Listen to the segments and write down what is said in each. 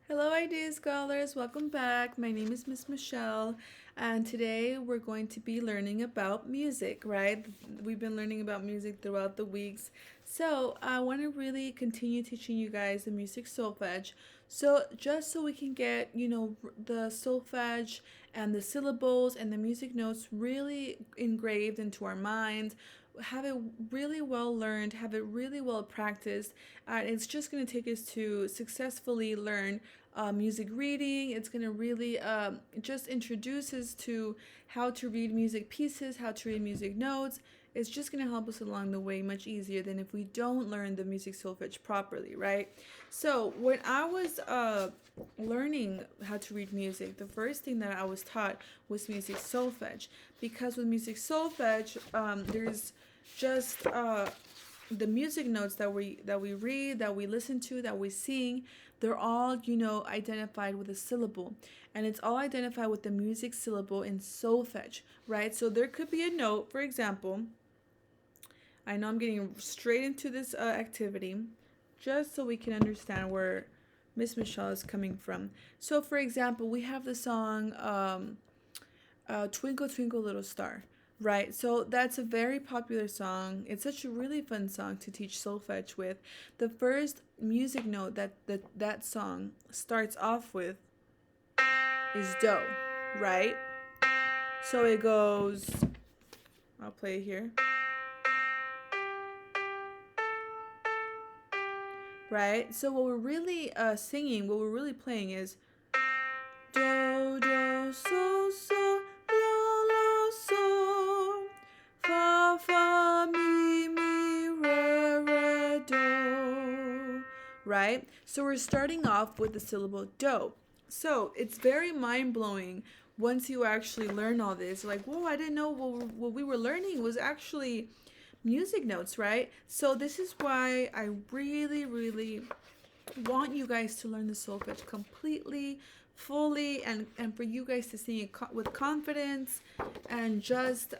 Hello, Idea Scholars. Welcome back. My name is Miss Michelle, and today we're going to be learning about music, right? We've been learning about music throughout the weeks. So, I want to really continue teaching you guys the music solfege. So, just so we can get, the solfege and the syllables and the music notes really engraved into our minds, have it really well learned, have it really well practiced. It's just going to take us to successfully learn music reading. It's going to really just introduce us to how to read music pieces, how to read music notes. It's just going to help us along the way much easier than if we don't learn the music solfege properly, right? So, when I was learning how to read music, the first thing that I was taught was music solfege. Because with music solfege, there's just the music notes that we read, that we listen to, that we sing, they're all identified with a syllable, and it's all identified with the music syllable in solfege, right? So there could be a note, for example. I know I'm getting straight into this activity, just so we can understand where Miss Michelle is coming from. So, for example, we have the song Twinkle Twinkle Little Star, right? So that's a very popular song. It's such a really fun song to teach solfege with. The first music note that song starts off with is do, right? So it goes, I'll play it here, right? So what we're really singing, what we're really playing is do, do, so, la, la, so, fa, fa, mi, re, do. Right? So we're starting off with the syllable do. So it's very mind blowing once you actually learn all this. Like, whoa, I didn't know what we were learning was actually music notes, right? So this is why I really, really want you guys to learn the solfege completely, fully, and for you guys to sing it with confidence and just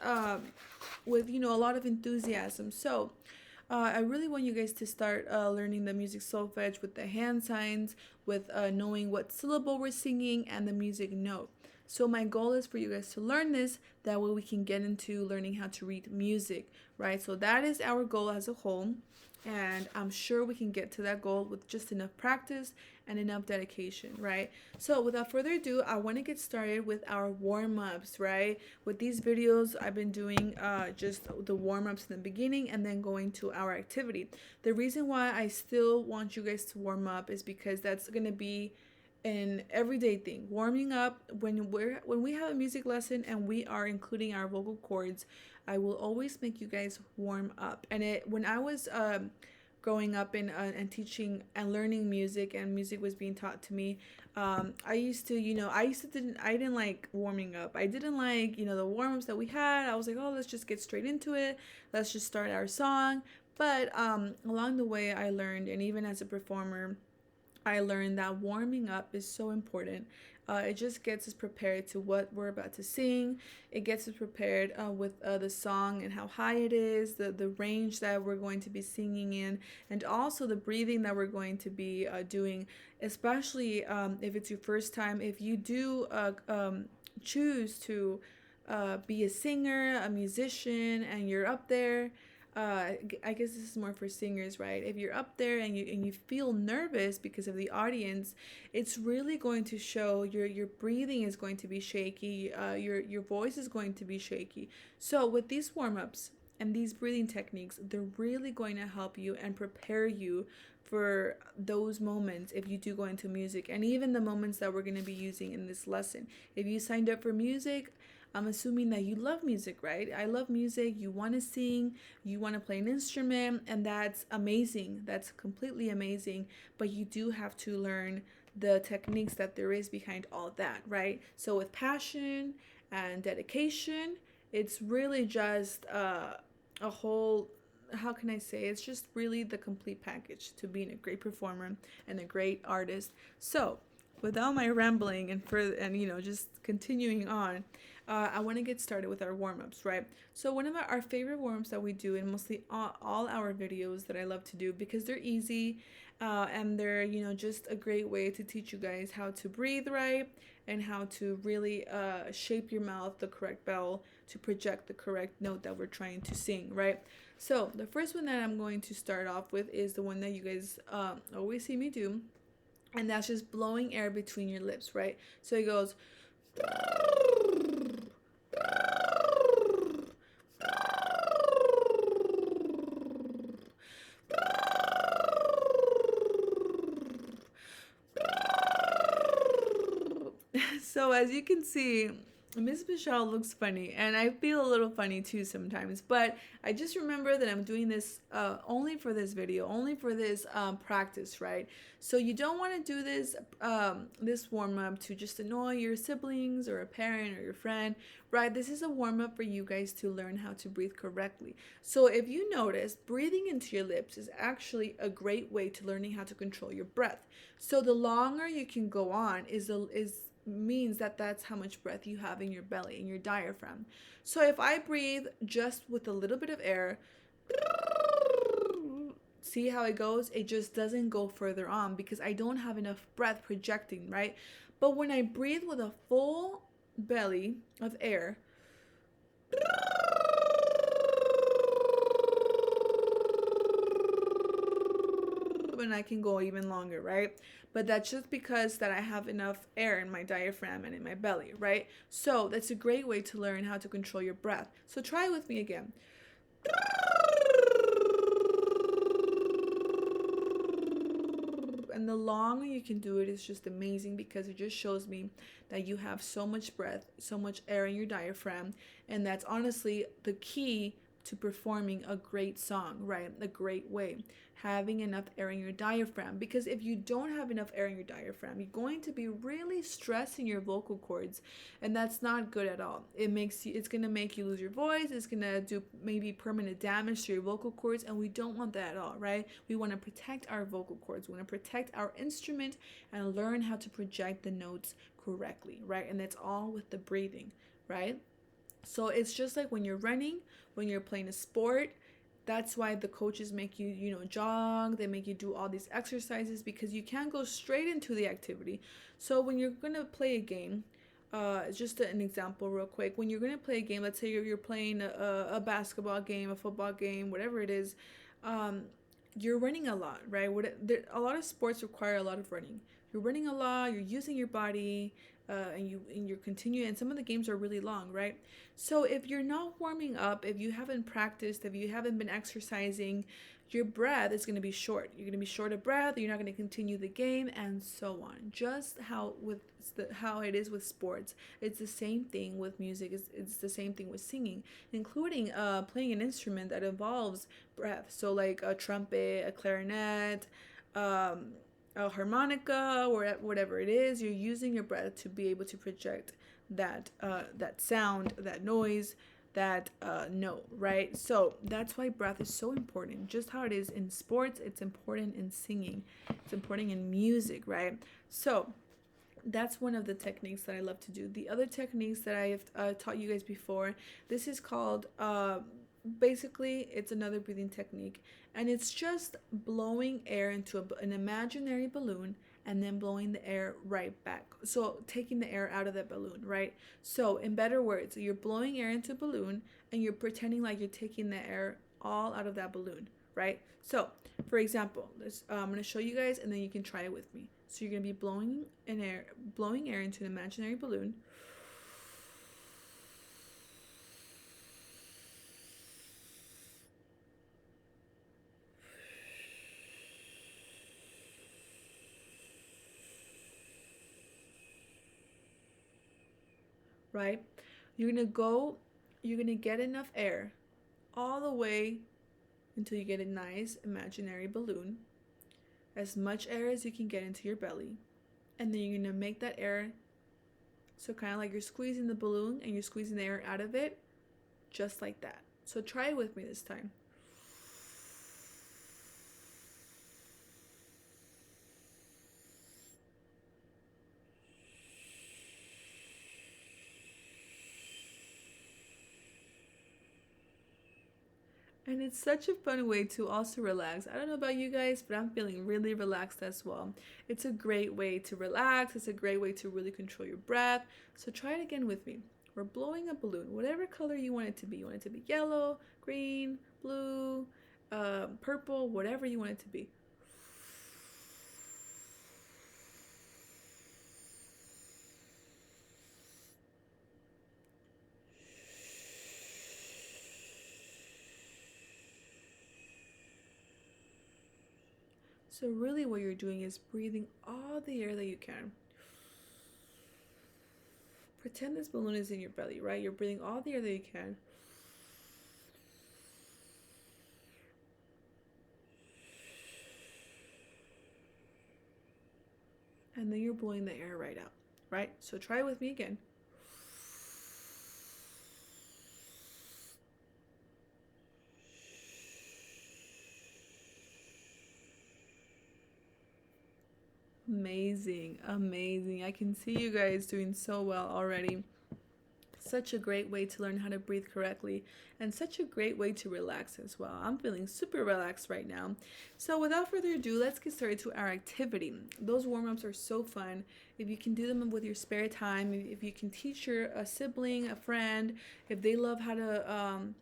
with a lot of enthusiasm. So I really want you guys to start learning the music solfege with the hand signs, with knowing what syllable we're singing, and the music note. So my goal is for you guys to learn this. That way we can get into learning how to read music, right? So that is our goal as a whole. And I'm sure we can get to that goal with just enough practice and enough dedication, right? So without further ado, I want to get started with our warm-ups, right? With these videos, I've been doing just the warm-ups in the beginning and then going to our activity. The reason why I still want you guys to warm up is because that's going to be an everyday thing. Warming up when we have a music lesson and we are including our vocal cords, I will always make you guys warm up. And it when I was growing up and teaching and learning music, and music was being taught to me, I used to, I didn't like warming up. I didn't like, the warm ups that we had. I was like, oh, let's just get straight into it. Let's just start our song. But along the way, I learned, and even as a performer, I learned that warming up is so important. It just gets us prepared to what we're about to sing. It gets us prepared with the song and how high it is, the range that we're going to be singing in, and also the breathing that we're going to be doing, especially if it's your first time. If you do choose to be a singer, a musician, and you're up there, I guess this is more for singers, right? If you're up there and you feel nervous because of the audience, it's really going to show. Your breathing is going to be shaky. Your voice is going to be shaky. So with these warm ups and these breathing techniques, they're really going to help you and prepare you for those moments if you do go into music, and even the moments that we're going to be using in this lesson. If you signed up for music, I'm assuming that you love music, right? I love music. You want to sing, you want to play an instrument, and that's amazing. That's completely amazing. But you do have to learn the techniques that there is behind all that, right? So with passion and dedication, it's really just a whole, how can I say, it's just really the complete package to being a great performer and a great artist. So without my rambling and further, and just continuing on, I want to get started with our warm-ups, right? So one of our favorite warm-ups that we do in mostly all our videos that I love to do because they're easy, and they're, just a great way to teach you guys how to breathe right and how to really shape your mouth the correct bell to project the correct note that we're trying to sing, right? So the first one that I'm going to start off with is the one that you guys always see me do, and that's just blowing air between your lips, right? So it goes. So as you can see, Miss Michelle looks funny, and I feel a little funny too sometimes. But I just remember that I'm doing this only for this video, only for this practice, right? So you don't want to do this warm up to just annoy your siblings or a parent or your friend, right? This is a warm up for you guys to learn how to breathe correctly. So if you notice, breathing into your lips is actually a great way to learning how to control your breath. So the longer you can go on is means that that's how much breath you have in your belly, in your diaphragm. So if I breathe just with a little bit of air, see how it goes? It just doesn't go further on because I don't have enough breath projecting, right? But when I breathe with a full belly of air, and I can go even longer, right? But that's just because that I have enough air in my diaphragm and in my belly, right? So that's a great way to learn how to control your breath. So try with me again. And the longer you can do it is just amazing because it just shows me that you have so much breath, so much air in your diaphragm, and that's honestly the key to performing a great song, right? A great way. Having enough air in your diaphragm, because if you don't have enough air in your diaphragm, you're going to be really stressing your vocal cords, and that's not good at all. It's going to make you lose your voice. It's going to do maybe permanent damage to your vocal cords, and we don't want that at all, right? We want to protect our vocal cords. We want to protect our instrument and learn how to project the notes correctly, right? And that's all with the breathing, right? So it's just like when you're running, when you're playing a sport. That's why the coaches make you, jog. They make you do all these exercises because you can't go straight into the activity. So when you're going to play a game, just an example real quick. When you're going to play a game, let's say you're playing a basketball game, a football game, whatever it is, um, you're running a lot, right? A lot of sports require a lot of running. You're running a lot, you're using your body, and you're continuing, and some of the games are really long, right? So if you're not warming up, if you haven't practiced, if you haven't been exercising, your breath is going to be short. You're going to be short of breath. You're not going to continue the game, and so on. Just how it is with sports. It's the same thing with music. It's the same thing with singing, including playing an instrument that involves breath. So like a trumpet, a clarinet, a harmonica, or whatever it is. You're using your breath to be able to project that sound, that noise, that note, right? So that's why breath is so important. Just how it is in sports, it's important in singing, it's important in music, right? So that's one of the techniques that I love to do. The other techniques that I have taught you guys before, this is called basically it's another breathing technique, and it's just blowing air into an imaginary balloon and then blowing the air right back. So taking the air out of that balloon, right? So in better words, you're blowing air into a balloon and you're pretending like you're taking the air all out of that balloon, right? So for example, I'm going to show you guys and then you can try it with me. So you're going to be blowing air into an imaginary balloon. Right? You're going to get enough air all the way until you get a nice imaginary balloon. As much air as you can get into your belly. And then you're going to make that air so kind of like you're squeezing the balloon and you're squeezing the air out of it, just like that. So try it with me this time. And it's such a fun way to also relax. I don't know about you guys, but I'm feeling really relaxed as well. It's a great way to relax. It's a great way to really control your breath. So try it again with me. We're blowing a balloon, whatever color you want it to be. You want it to be yellow, green, blue, purple, whatever you want it to be. So really what you're doing is breathing all the air that you can. Pretend this balloon is in your belly, right? You're breathing all the air that you can. And then you're blowing the air right out, right? So try it with me again. Amazing, amazing. I can see you guys doing so well already. Such a great way to learn how to breathe correctly and such a great way to relax as well. I'm feeling super relaxed right now. So without further ado, let's get started to our activity. Those warm-ups are so fun. If you can do them with your spare time, if you can teach your a sibling, a friend, if they love how to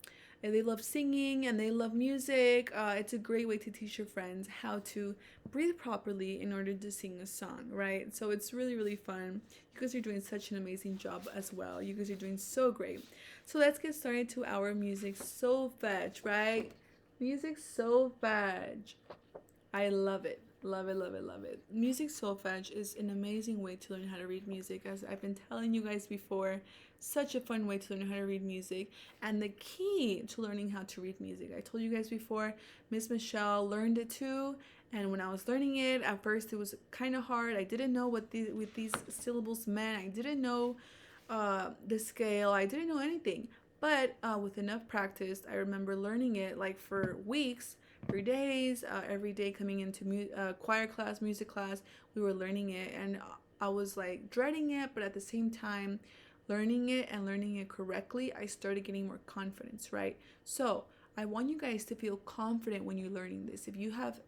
if they love singing and they love music, it's a great way to teach your friends how to breathe properly in order to sing a song, right? So it's really, really fun. You guys are doing such an amazing job as well. You guys are doing so great. So let's get started to our music solfege, right? Music solfege. I love it. Love it, love it, love it. Music solfege is an amazing way to learn how to read music, as I've been telling you guys before. Such a fun way to learn how to read music, and the key to learning how to read music. I told you guys before, Miss Michelle learned it too, and when I was learning it, at first it was kind of hard. I didn't know what these syllables meant. I didn't know the scale. I didn't know anything. But with enough practice, I remember learning it like for weeks, for days, every day coming into choir class, music class, we were learning it. And I was like dreading it, but at the same time, learning it and learning it correctly, I started getting more confidence, right? So I want you guys to feel confident when you're learning this. If you have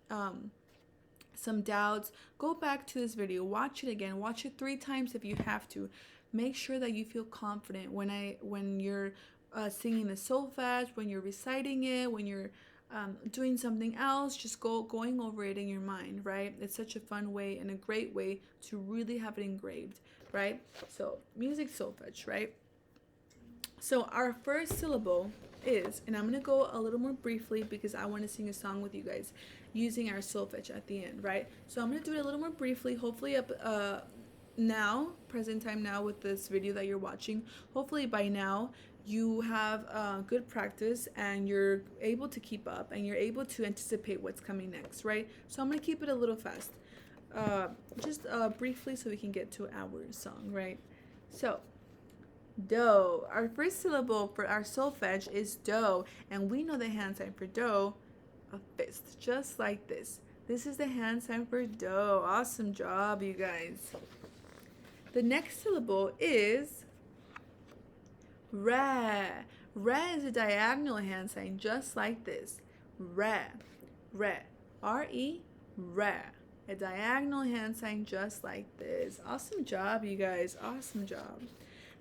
some doubts, go back to this video, watch it again, watch it 3 times if you have to. Make sure that you feel confident when you're singing the solfege, when you're reciting it, when you're doing something else, just going over it in your mind, right? It's such a fun way and a great way to really have it engraved, right? So music solfege, right? So our first syllable is, and I'm going to go a little more briefly because I want to sing a song with you guys using our solfege at the end, right? So I'm going to do it a little more briefly, hopefully up now, present time now with this video that you're watching. Hopefully by now you have good practice and you're able to keep up and you're able to anticipate what's coming next, right? So I'm going to keep it a little fast, just briefly so we can get to our song, right? So do. Our first syllable for our solfege is do, and we know the hand sign for do, a fist, just like this. This is the hand sign for do. Awesome job, you guys. The next syllable is re. Re is a diagonal hand sign, just like this. Re, re, R-E, re. A diagonal hand sign, just like this. Awesome job, you guys. Awesome job.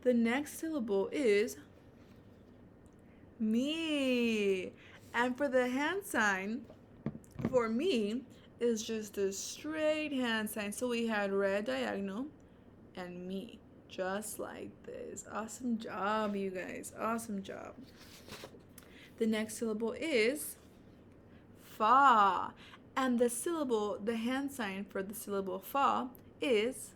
The next syllable is me. And for the hand sign, for me, is just a straight hand sign. So we had re diagonal and me, just like this. Awesome job, you guys. Awesome job. The next syllable is fa. And the hand sign for the syllable fa is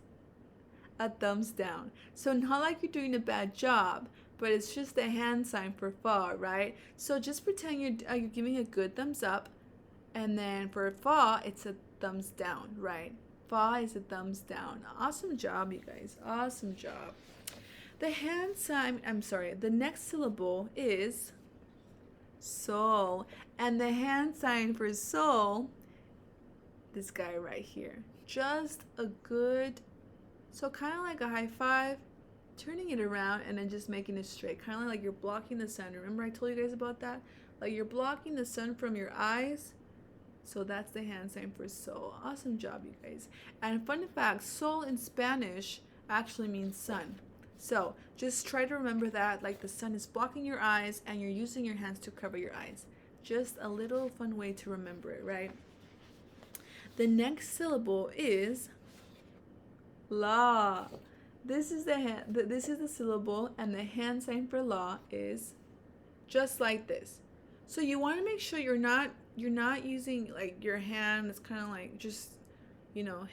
a thumbs down. So not like you're doing a bad job, but it's just a hand sign for fa, right? So just pretend you're giving a good thumbs up, and then for fa, it's a thumbs down, right? Fa is a thumbs down. Awesome job, you guys. Awesome job. The next syllable is sol. And the hand sign for sol, this guy right here. Just a good, so kind of like a high five, turning it around and then just making it straight. Kind of like you're blocking the sun. Remember I told you guys about that? Like you're blocking the sun from your eyes. So that's the hand sign for sol. Awesome job, you guys. And fun fact, sol in Spanish actually means sun. So just try to remember that, like the sun is blocking your eyes and you're using your hands to cover your eyes. Just a little fun way to remember it, right? The next syllable is la. This is the syllable, and the hand sign for la is just like this. So you want to make sure you're not using like your hand. It's kind of like just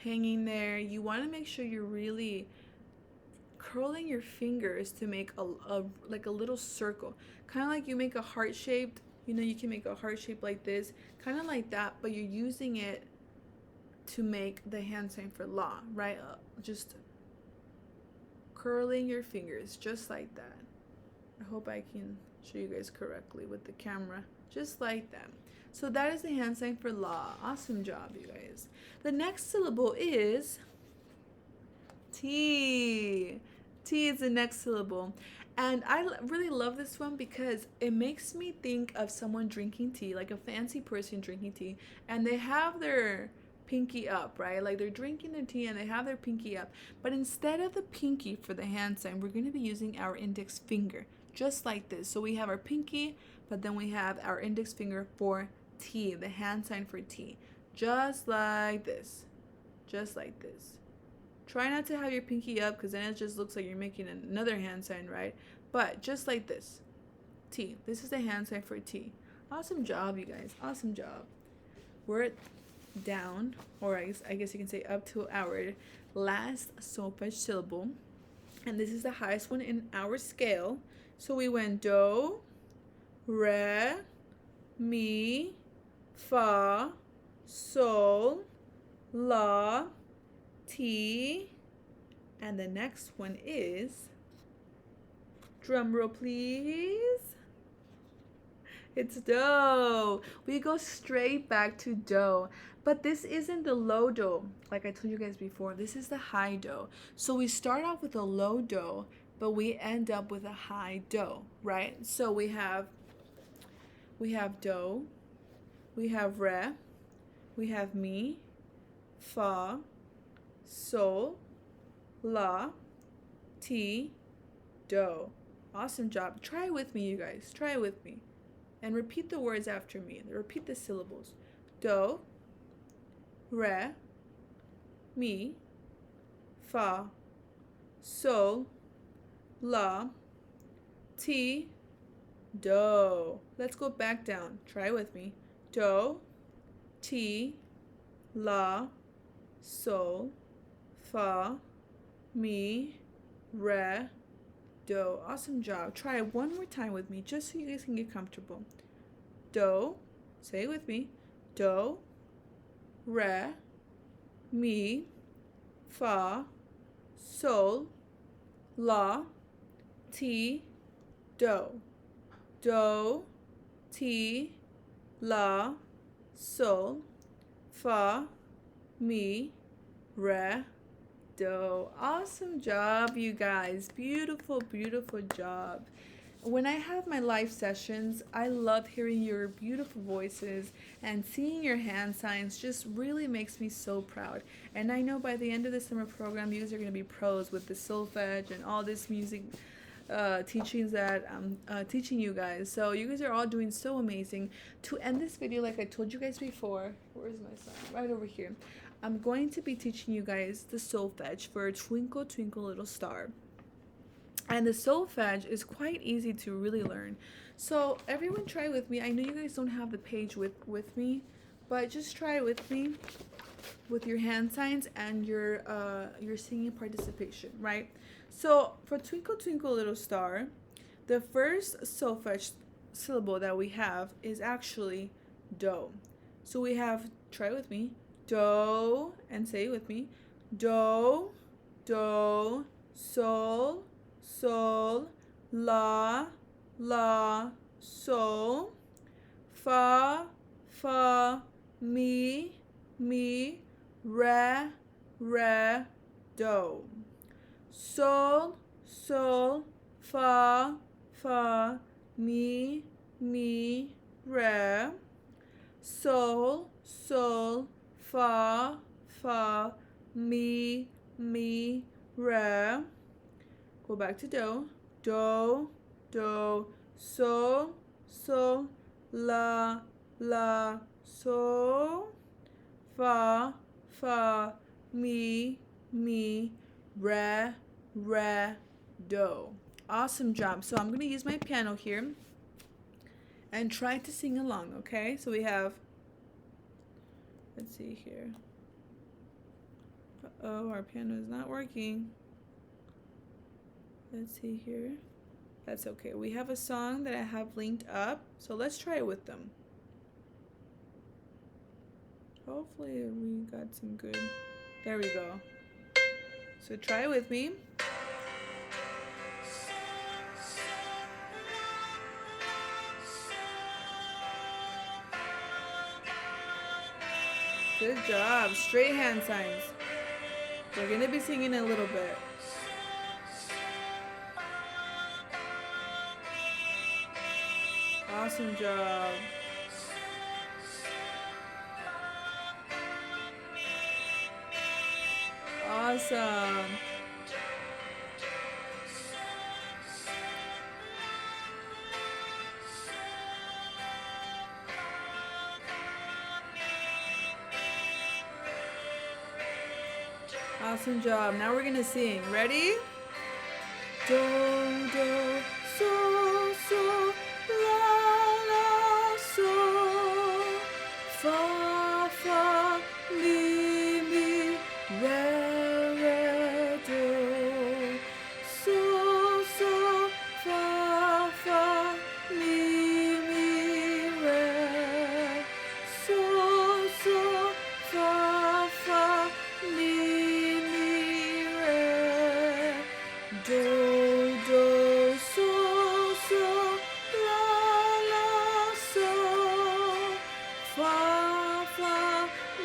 hanging there. You want to make sure you're really curling your fingers to make a like a little circle, kind of like you make a heart shaped. You can make a heart shape like this, kind of like that, but you're using it to make the hand sign for la, right? Just curling your fingers just like that. I hope I can show you guys correctly with the camera, just like that. So that is the hand sign for la. Awesome job, you guys. The next syllable is T. T is the next syllable. And I really love this one because it makes me think of someone drinking tea, like a fancy person drinking tea, and they have their pinky up, right? Like they're drinking their tea and they have their pinky up. But instead of the pinky for the hand sign, we're going to be using our index finger, just like this. So we have our pinky, but then we have our index finger for T, the hand sign for T, just like this, just like this. Try not to have your pinky up because then it just looks like you're making another hand sign, right? But just like this, T. This is the hand sign for T. Awesome job, you guys. Awesome job. We're down, or I guess you can say up to our last solfege syllable. And this is the highest one in our scale. So we went do, re, mi, fa, sol, la, ti, and the next one is, drum roll please, it's do. We go straight back to do, but this isn't the low do like I told you guys before. This is the high do. So we start off with a low do, but we end up with a high do, right? So we have do, we have re, we have mi, fa, sol, la, ti, do. Awesome job. Try it with me, you guys. Try it with me. And repeat the words after me. Repeat the syllables. Do, re, mi, fa, sol, la, ti, do. Let's go back down. Try it with me. Do, ti, la, sol, fa, mi, re, do. Awesome job. Try it one more time with me just so you guys can get comfortable. Do, say it with me. Do, re, mi, fa, sol, la, ti, do. Do, ti, la, sol, fa, mi, re, do. Awesome job, you guys. Beautiful, beautiful job. When I have my live sessions, I love hearing your beautiful voices, and seeing your hand signs just really makes me so proud. And I know by the end of the summer program, you guys are going to be pros with the solfege and all this music teachings that I'm teaching you guys. So you guys are all doing so amazing. To end this video, like I told you guys before, where's my sign? Right over here. I'm going to be teaching you guys the solfege for Twinkle Twinkle Little Star. And the solfege is quite easy to really learn. So everyone try with me. I know you guys don't have the page with me, but just try with me with your hand signs and your singing participation, right? So for Twinkle Twinkle Little Star, the first solfege syllable that we have is actually do. So we have, try with me, do, and say it with me, do, do, sol, sol, la, la, sol, fa, fa, mi, re, re, do. Sol, sol, fa, fa, mi, re, sol, sol, fa, fa, mi, re. Go back to do. Do, do, so, so, la, so, fa, fa, mi, re, do. Awesome job. So I'm going to use my piano here and try to sing along, okay? So we have, let's see here. Uh-oh, our piano is not working. Let's see here. That's okay. We have a song that I have linked up, so let's try it with them. Hopefully we got some good. There we go. So try it with me. Good job. Straight hand signs. We're going to be singing a little bit. Awesome job. Awesome. Awesome job. Now we're going to sing. Ready? Do, do, so, so, la, so, fa, fa, mi, re, do, so, so, fa, fa, mi, re, so, so, fa, fa, mi, re, do, do, so, so, la, so, fa, fa,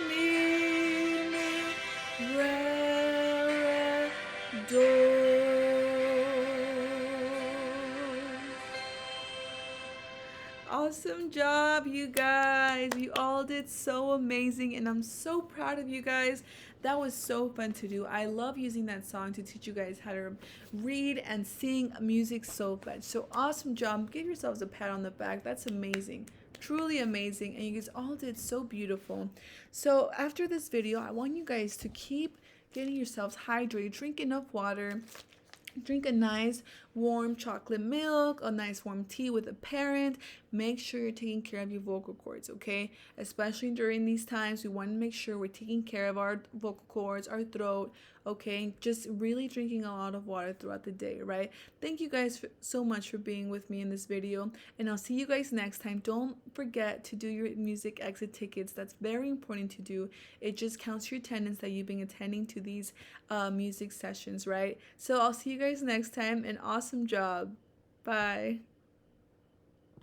mi, re, do. Awesome job, you guys. You all did so amazing, and I'm so proud of you guys. That was so fun to do. I love using that song to teach you guys how to read and sing music so much. So awesome job. Give yourselves a pat on the back. That's amazing. Truly amazing, and you guys all did so beautiful. So after this video, I want you guys to keep getting yourselves hydrated. Drink enough water. Drink a nice warm chocolate milk, a nice warm tea with a parent. Make sure you're taking care of your vocal cords, okay? Especially during these times, we want to make sure we're taking care of our vocal cords, our throat, okay? Just really drinking a lot of water throughout the day, right? Thank you guys so much for being with me in this video, and I'll see you guys next time. Don't forget to do your music exit tickets. That's very important to do. It just counts your attendance that you've been attending to these music sessions, right? So I'll see you guys next time, and awesome job. Bye.